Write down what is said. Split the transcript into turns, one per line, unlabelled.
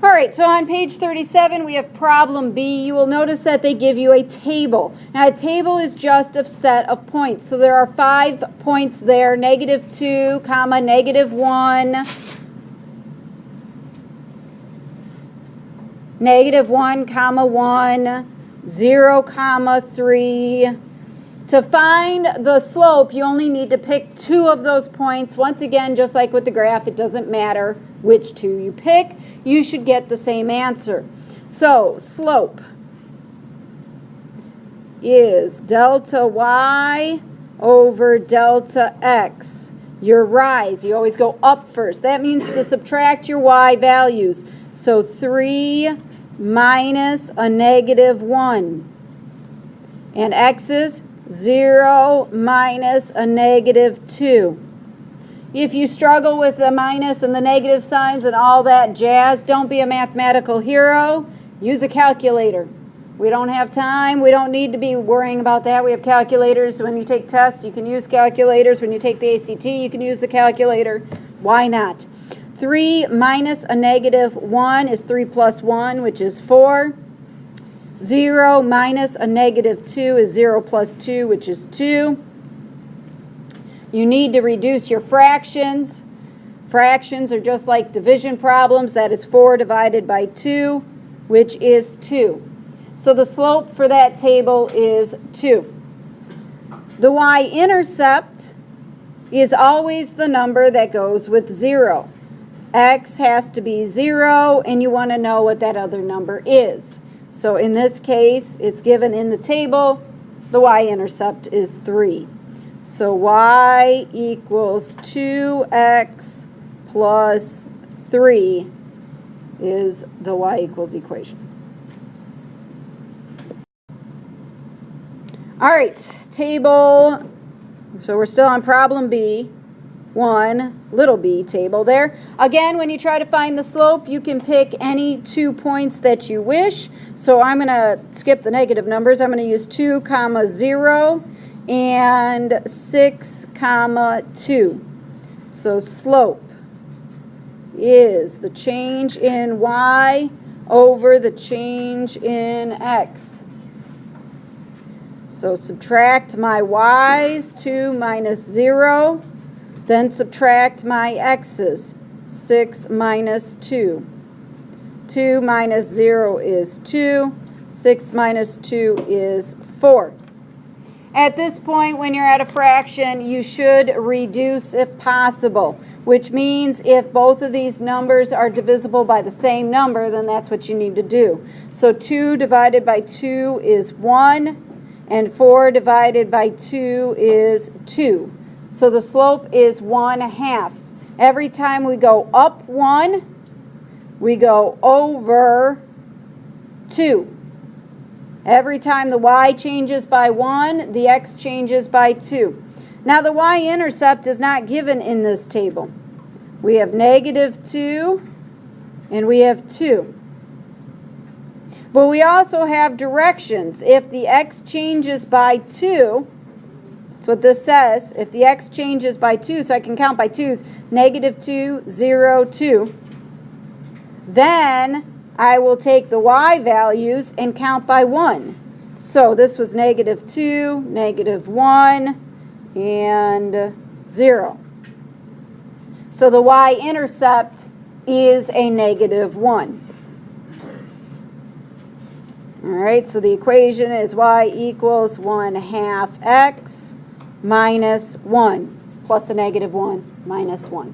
All right, so on page 37, we have problem B. You will notice that they give you a table. Now, a table is just a set of points. So there are 5 points there, -2, comma, -1, -1, comma, 1, 0, comma, 3. To find the slope, you only need to pick 2 of those points. Once again, just like with the graph, it doesn't matter which 2 you pick. You should get the same answer. So, slope is delta y over delta x. Your rise, you always go up first. That means to subtract your y values. So, 3 minus a -1. And x's 0 minus a -2. If you struggle with the minus and the negative signs and all that jazz, don't be a mathematical hero. Use a calculator. We don't have time. We don't need to be worrying about that. We have calculators. When you take tests, you can use calculators. When you take the ACT, you can use the calculator. Why not? 3 minus a -1 is 3 plus 1, which is 4. 0 minus a -2 is 0 plus 2, which is 2. You need to reduce your fractions. Fractions are just like division problems. That is 4 divided by 2, which is 2. So the slope for that table is 2. The y-intercept is always the number that goes with 0. X has to be 0, and you want to know what that other number is. So in this case, it's given in the table. The y-intercept is 3. So y equals 2x plus 3 is the y equals equation. All right, table. So we're still on problem B. 1, little b table there. Again, when you try to find the slope, you can pick any 2 points that you wish. So I'm going to skip the negative numbers. I'm going to use 2, comma, 0 and 6, comma, 2. So slope is the change in y over the change in x. So subtract my y's, 2 minus 0. Then subtract my x's, 6 minus 2. 2 minus 0 is 2. 6 minus 2 is 4. At this point, when you're at a fraction, you should reduce if possible, which means if both of these numbers are divisible by the same number, then that's what you need to do. So 2 divided by 2 is 1, and 4 divided by 2 is 2. So the slope is 1/2. Every time we go up 1, we go over 2. Every time the y changes by 1, the x changes by 2. Now the y-intercept is not given in this table. We have -2 and we have 2. But we also have directions. If the x changes by 2, that's what this says. If the x changes by 2, so I can count by 2's, -2, 0, 2. Then I will take the y values and count by 1. So this was -2, -1, and 0. So the y-intercept is a -1. All right, so the equation is y equals 1/2 x minus 1 plus a -1 minus 1.